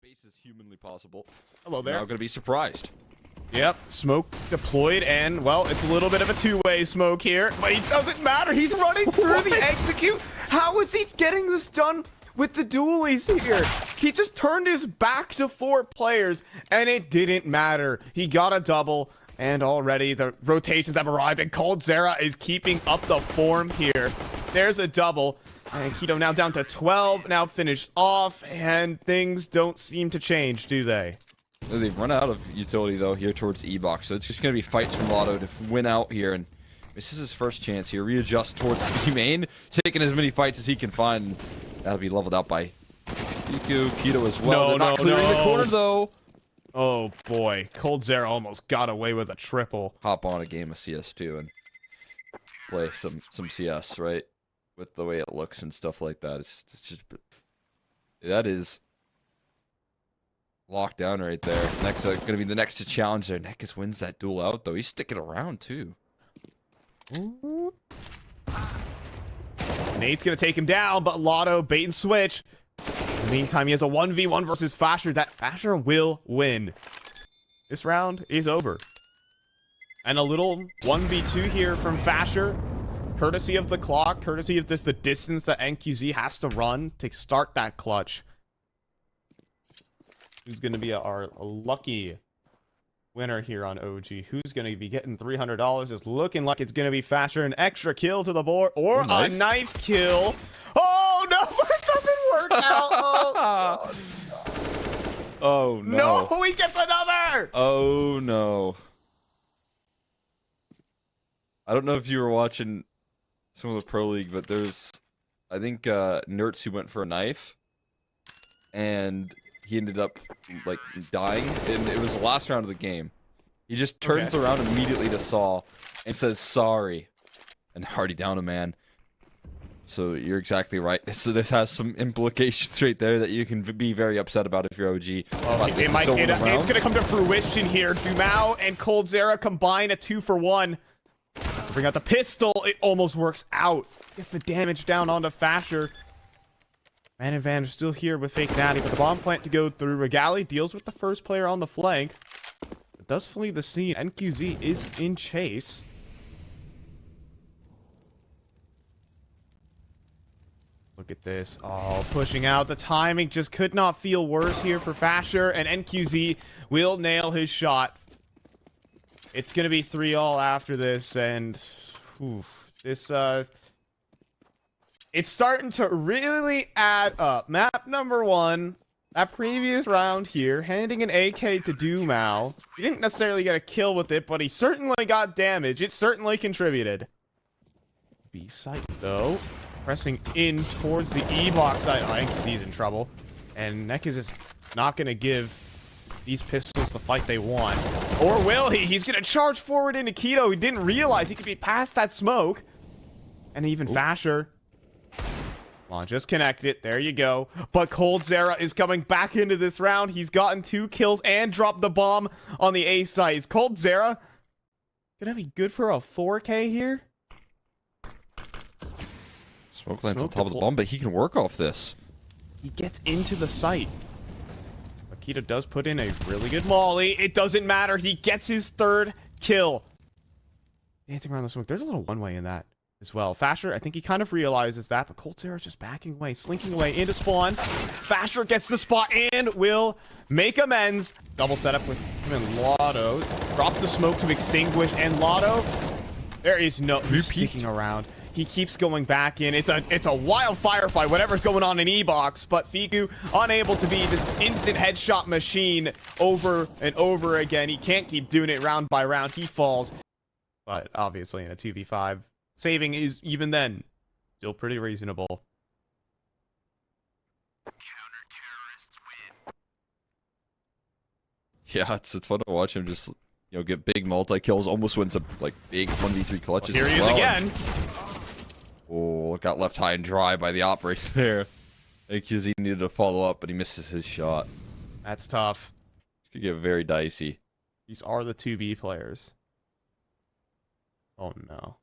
Space is humanly possible. Hello there. Now going to be surprised. Yep, smoke deployed, and, well, it's a little bit of a two-way smoke here, but it doesn't matter. He's running through the execute. How is he getting this done with the dualies here? He just turned his back to 4 players, and it didn't matter. He got a double, and already the rotations have arrived, and caldera is keeping up the form here. There's a double, and Keto now down to 12, now finished off, and things don't seem to change, do they? They've run out of utility, though, here towards the E-box, so it's just going to be fights from Lotto to win out here, and this is his first chance here. Readjust towards the main, taking as many fights as he can find, and that'll be leveled out by Keto as well. They're not clearing the corner, though. Oh, boy. caldera almost got away with a triple. Hop on a game of CS2 and play some CS, right? With the way it looks and stuff like that. It's just... That is... locked down right there. Next, going to be the next to challenge there. Nekis wins that duel out, though. He's sticking around, too. Nate's going to take him down, but Lotto bait and switch. In the meantime, he has a 1v1 versus Fasher. That Fasher will win. This round is over. And a little 1v2 here from Fasher. Courtesy of the clock, courtesy of just the distance that NQZ has to run to start that clutch. Who's going to be our lucky winner here on OG? Who's going to be getting $300? It's looking like it's going to be Fasher. An extra kill to the board or a knife kill. Oh, no, it doesn't work out. Oh, no. No, he gets another. Oh, no. I don't know if you were watching some of the Pro League, but there's, I think, Nertz who went for a knife. And... he ended up, like, dying, and it was the last round of the game. He just turns around immediately to Saul and says, sorry, and already down a man. So you're exactly right. So this has some implications right there that you can be very upset about if you're OG. It's going to come to fruition here. Jumao and caldera combine a 2-for-1. Bring out the pistol. It almost works out. Gets the damage down onto Fasher. Man advantage still here with fake Natty, but the bomb plant to go through. Regali deals with the first player on the flank. It does flee the scene. NQZ is in chase. Look at this. Oh, pushing out. The timing just could not feel worse here for Fasher, and NQZ will nail his shot. It's going to be 3-all after this, and it's starting to really add up. Map number 1, that previous round here, handing an AK to Dumao. He didn't necessarily get a kill with it, but he certainly got damage. It certainly contributed. B site, though, pressing in towards the E-box side. I think he's in trouble. And Nekis is not going to give these pistols the fight they want. Or will he? He's going to charge forward into Keto. He didn't realize he could be past that smoke. And even Fasher. Come on, just connect it. There you go. But caldera is coming back into this round. He's gotten 2 kills and dropped the bomb on the A site. Is caldera gonna be good for a 4K here? Smoke lands on top of the bomb, but he can work off this. He gets into the site. Keto does put in a really good molly. It doesn't matter. He gets his 3rd kill. Dancing around the smoke. There's a little one-way in that as well. Fasher, I think he kind of realizes that, but caldera is just backing away, slinking away into spawn. Fasher gets the spot and will make amends. Double setup with him and Lotto. Drops the smoke to extinguish, and Lotto, there is no sticking around. He keeps going back in. It's a wild firefight, whatever's going on in E-box, but Figu unable to be this instant headshot machine over and over again. He can't keep doing it round by round. He falls, but obviously in a 2v5, saving is even then still pretty reasonable. Counter-terrorists win. Yeah, it's fun to watch him just, you know, get big multi-kills, almost wins a, like, big 1v3 clutches. Well, here he is again. Oh, got left high and dry by the op right there. AQZ needed to follow up, but he misses his shot. That's tough. This could get very dicey. These are the 2B players. Oh, no.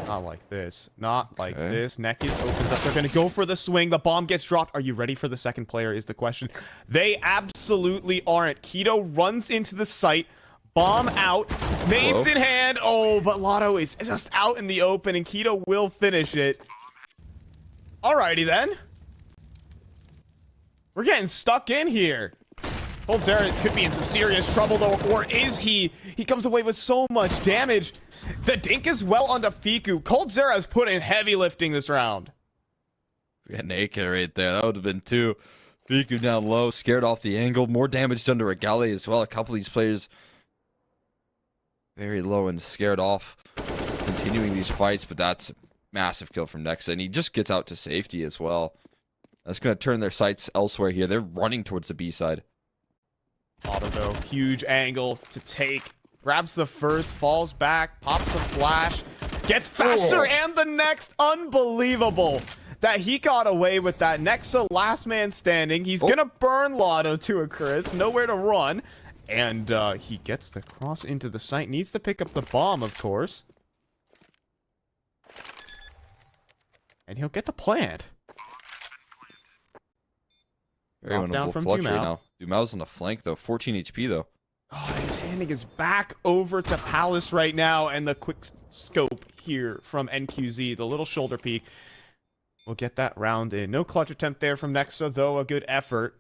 Not like this. Not like this. Nekis opens up. They're going to go for the swing. The bomb gets dropped. Are you ready for the second player is the question. They absolutely aren't. Keto runs into the site. Bomb out. Nades in hand. Oh, but Lotto is just out in the open, and Keto will finish it. Alrighty then. We're getting stuck in here. codedzera could be in some serious trouble, though, or is he? He comes away with so much damage. The dink is well onto Fiku. codedzera has put in heavy lifting this round. We had an AK right there. That would have been two. Fiku down low, scared off the angle. More damage done to Regale as well. A couple of these players very low and scared off. Continuing these fights, but that's a massive kill from Nexa. And he just gets out to safety as well. That's going to turn their sights elsewhere here. They're running towards the B side. Auto though, huge angle to take. Grabs the first, falls back, pops a flash, gets faster, and the next. Unbelievable that he got away with that. Nexa, last man standing. He's gonna burn Lotto to a crisp, nowhere to run. And he gets the cross into the site. Needs to pick up the bomb, of course. And he'll get the plant. Very winnable from clutch right Dumao. now. Dumao's on the flank, though. 14 HP, though. Oh, he's handing his back over to Palace right now, and the quick scope here from NQZ, the little shoulder peek, will get that round in. No clutch attempt there from Nexa, though a good effort.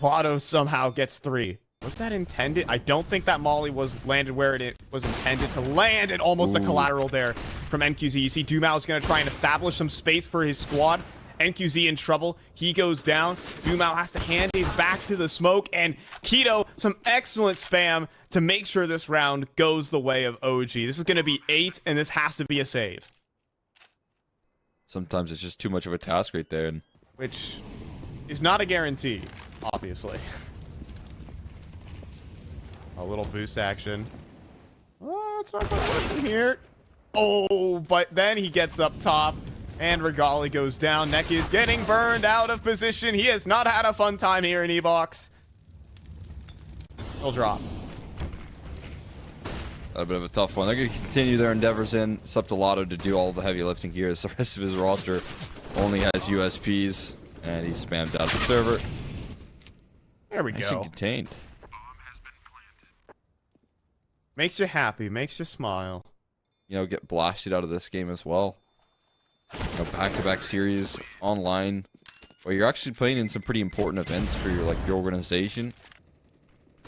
Lotto somehow gets 3. Was that intended? I don't think that molly was landed where it was intended to land, and almost a collateral there from NQZ. You see Dumao's going to try and establish some space for his squad. NQZ in trouble. He goes down. Dumao has to hand his back to the smoke, and Keto, some excellent spam to make sure this round goes the way of OG. This is going to be 8, and this has to be a save. Sometimes it's just too much of a task right there. And Which is not a guarantee, obviously. A little boost action. Oh, it's not quite working here. Oh, but then he gets up top. And Regale goes down. Neck is getting burned out of position. He has not had a fun time here in E-Box. He'll drop. a bit of a tough one. They're going to continue their endeavors in. It's up to Lotto to do all the heavy lifting here, as the rest of his roster only has USPs. And he's spammed out of the server. There we Nice go. and contained. Makes you happy. Makes you smile. You know, get blasted out of this game as well. You know, back-to-back series online, where you're actually playing in some pretty important events for your your organization.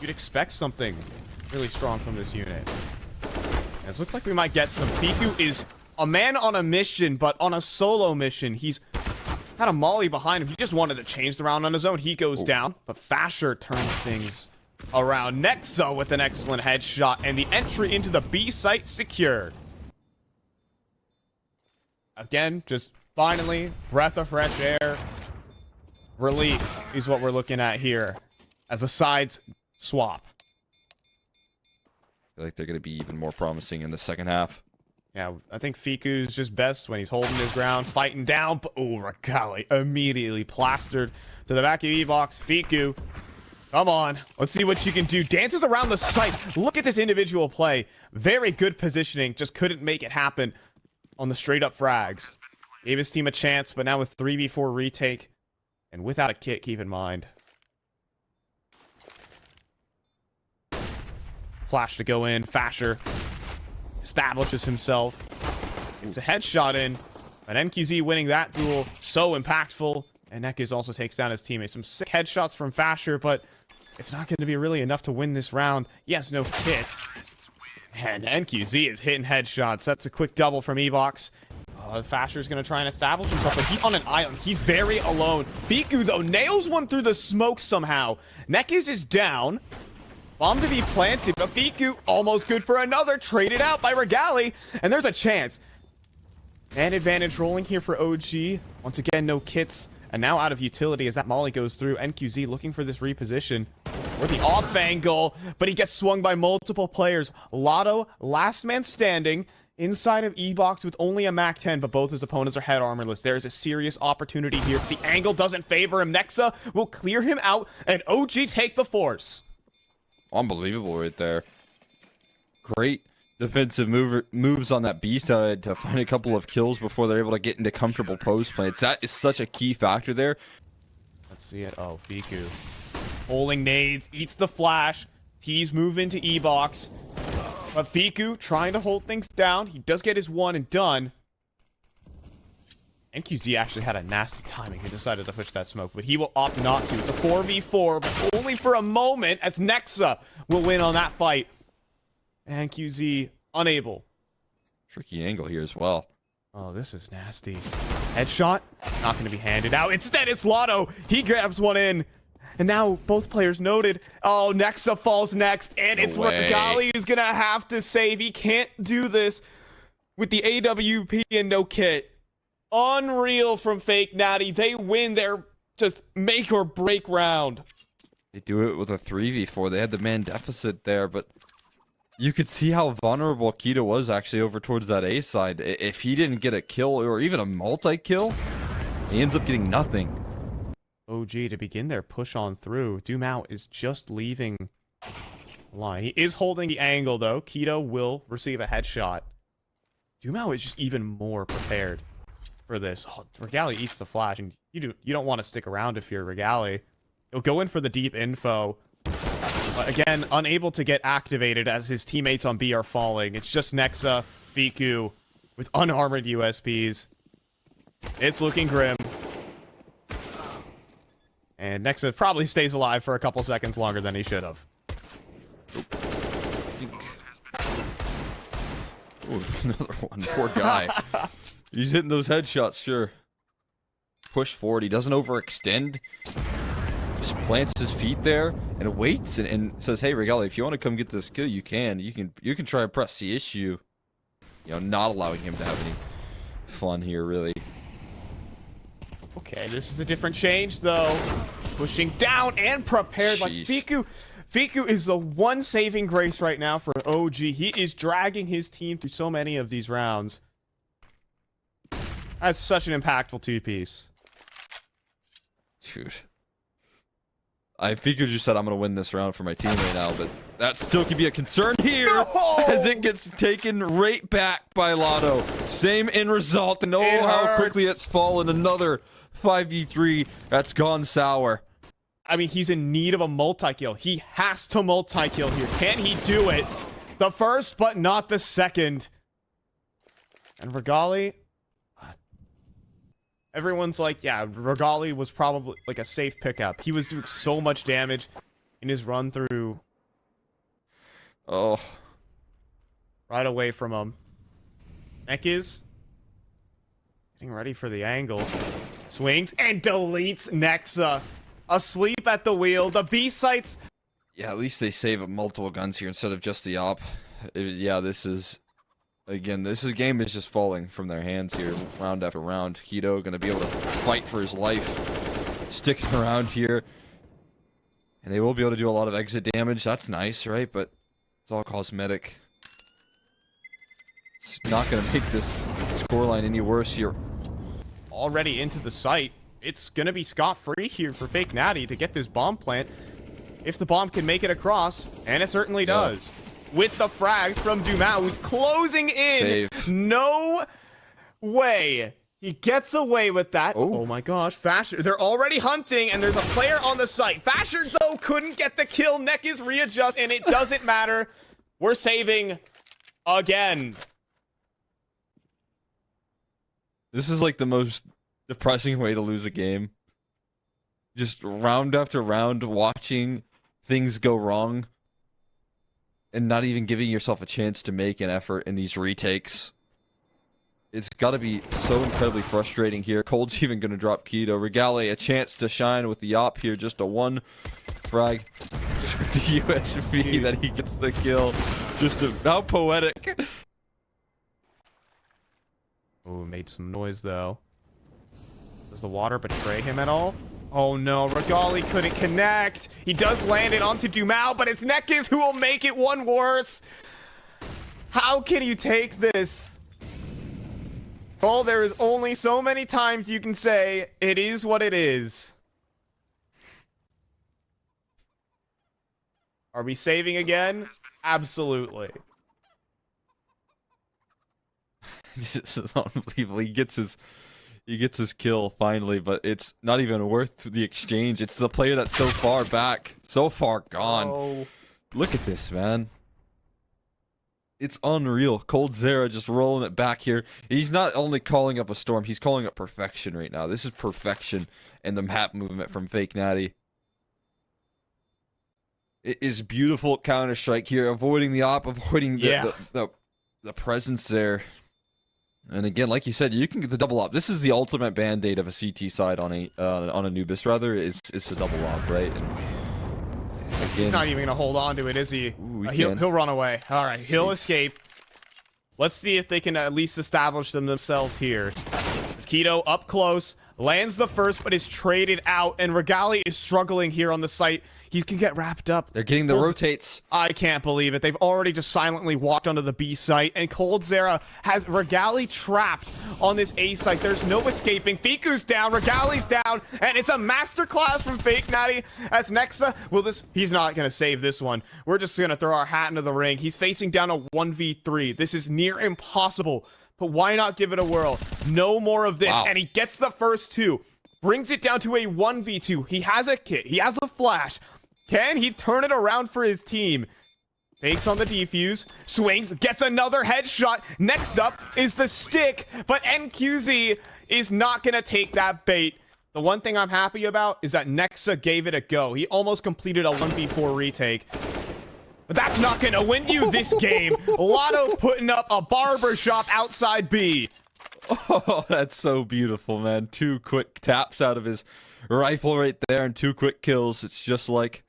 You'd expect something really strong from this unit. And it looks like we might get some. Fiku is a man on a mission, but on a solo mission. He's had a molly behind him. He just wanted to change the round on his own. He goes down, but Fasher turns things around. Nexa with an excellent headshot, and the entry into the B site secured. Again, just finally, breath of fresh air. Relief is what we're looking at here as a sides swap. I feel like they're going to be even more promising in the second half. Yeah, I think Fiku's just best when he's holding his ground, fighting down. Oh, Regale immediately plastered to the back of E-Box. Fiku, come on. Let's see what you can do. Dances around the site. Look at this individual play. Very good positioning. Just couldn't make it happen on the straight-up frags. Gave his team a chance, but now with 3v4 retake and without a kit, keep in mind. Flash to go in. Fasher establishes himself. It's a headshot in. But NQZ winning that duel, so impactful. And Nekis also takes down his teammates. Some sick headshots from Fasher, but it's not going to be really enough to win this round. Yes, no kit. And NQZ is hitting headshots. That's a quick double from E-Box. Fasher's going to try and establish himself, but he's on an island. He's very alone. Fiku, though, nails one through the smoke somehow. Nekis is down. Bomb to be planted, but Fiku almost good for another. Traded out by Regale, and there's a chance. Man advantage rolling here for OG. Once again, no kits, and now out of utility as that molly goes through. NQZ looking for this reposition. Or the off angle, but he gets swung by multiple players. Lotto, last man standing, inside of E-Box with only a MAC-10, but both his opponents are head armorless. There is a serious opportunity here. If the angle doesn't favor him, Nexa will clear him out, and OG take the force. Unbelievable right there. Great defensive moves on that B side to find a couple of kills before they're able to get into comfortable post plants. That is such a key factor there. Let's see it. Oh, Fiku. Pulling nades, eats the flash. He's moving into E-box. But Fiku trying to hold things down. He does get his one and done. NQZ actually had a nasty timing. He decided to push that smoke, but he will opt not to. It's a 4v4, but only for a moment, as Nexa will win on that fight. And QZ unable. Tricky angle here as well. Oh, this is nasty. Headshot, not going to be handed out. Instead, it's Lotto. He grabs one in. And now both players noted. Oh, Nexa falls next, and it's Regali who's going to have to save. He can't do this with the AWP and no kit. Unreal from Fake Natty. They win their just make or break round. They do it with a 3v4. They had the man deficit there, but you could see how vulnerable Keto was actually over towards that A side. If he didn't get a kill or even a multi-kill, he ends up getting nothing. OG to begin their push on through. Dumao is just leaving the line. He is holding the angle, though. Keto will receive a headshot. Dumao is just even more prepared for this. Oh, Regali eats the flash, and you don't want to stick around if you're Regali. He'll go in for the deep info. But again, unable to get activated as his teammates on B are falling. It's just Nexa, Fiku, with unarmored USPs. It's looking grim. And Nexa probably stays alive for a couple seconds longer than he should have. Ooh, another one. Poor guy. He's hitting those headshots, sure. Push forward. He doesn't overextend. Just plants his feet there and waits and says, "Hey, Regali, if you want to come get this kill, you can. You can try and press the issue." You know, not allowing him to have any fun here, really. Okay, this is a different change, though. Pushing down and prepared. Like Fiku is the one saving grace right now for OG. He is dragging his team through so many of these rounds. That's such an impactful two-piece. Dude. Fiku just said, "I'm going to win this round for my team right now," but that still could be a concern here as it gets taken right back by Lotto. Same end result, and oh, how quickly it's fallen. Another 5v3 that's gone sour. I mean, he's in need of a multi-kill. He has to multi-kill here. Can he do it? The first, but not the second. And Regali... Everyone's like, yeah, Regali was probably like a safe pickup. He was doing so much damage in his run through. Oh. Right away from him. Neck is getting ready for the angle. Swings and deletes Nexa. Asleep at the wheel. The B sites. Yeah, at least they save multiple guns here instead of just the op. Yeah, this is... Again, this game is just falling from their hands here, round after round. Keto going to be able to fight for his life, sticking around here. And they will be able to do a lot of exit damage. That's nice, right? But it's all cosmetic. It's not going to make this scoreline any worse here. Already into the site. It's going to be scot-free here for Fake Natty to get this bomb plant. If the bomb can make it across, and it certainly does. With the frags from Dumao, who's closing in. Save. No way. He gets away with that. Oh my gosh, Fasher. They're already hunting, and there's a player on the site. Fasher, though, couldn't get the kill. Neck is readjust, and it doesn't matter. We're saving again. This is like the most depressing way to lose a game. Just round after round, watching things go wrong. And not even giving yourself a chance to make an effort in these retakes. It's got to be so incredibly frustrating here. Cold's even going to drop Keto. Regali, a chance to shine with the op here. Just a one frag with the USP that he gets the kill. Just how poetic. Oh, made some noise, though. Does the water betray him at all? Oh no, Regali couldn't connect. He does land it onto Dumao, but it's Nekis who will make it one worse. How can you take this? Well, there is only so many times you can say, it is what it is. Are we saving again? Absolutely. This is unbelievable. He gets his kill finally, but it's not even worth the exchange. It's the player that's so far back, so far gone. Oh. Look at this, man. It's unreal. coldzera just rolling it back here. He's not only calling up a storm, he's calling up perfection right now. This is perfection in the map movement from Fake Natty. It is beautiful Counter-Strike here, avoiding the op, avoiding the presence there. And again, like you said, you can get the double op. This is the ultimate band-aid of a CT side on a Anubis, rather. It's a double op, right? And again, He's not even gonna hold on to it, is he? Ooh, He'll run away. All right, he'll escape. Let's see if they can at least establish themselves here. Keto up close, lands the first, but is traded out, and Regali is struggling here on the site. He can get wrapped up. They're getting the rotates. I can't believe it. They've already just silently walked onto the B site, and coldzera has Regali trapped on this A site. There's no escaping. Fiku's down, Regali's down, and it's a masterclass from Fake Natty as Nexa. He's not going to save this one. We're just going to throw our hat into the ring. He's facing down a 1v3. This is near impossible, but why not give it a whirl? No more of this, and he gets the first two. Brings it down to a 1v2. He has a kit. He has a flash. Can he turn it around for his team? Fakes on the defuse, swings, gets another headshot. Next up is the stick, but NQZ is not going to take that bait. The one thing I'm happy about is that Nexa gave it a go. He almost completed a 1v4 retake. But that's not going to win you this game. Lotto putting up a barbershop outside B. Oh, that's so beautiful, man. 2 quick taps out of his rifle right there and 2 quick kills. It's just like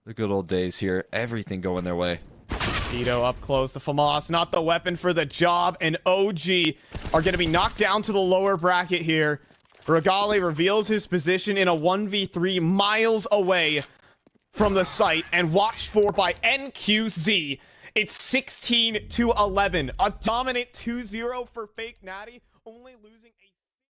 the good old days here. Everything going their way. Keto up close to flamez, not the weapon for the job, and OG are going to be knocked down to the lower bracket here. Regali reveals his position in a 1v3 miles away from the site and watched for by NQZ. It's 16-11, a dominant 2-0 for Fake Natty, only losing a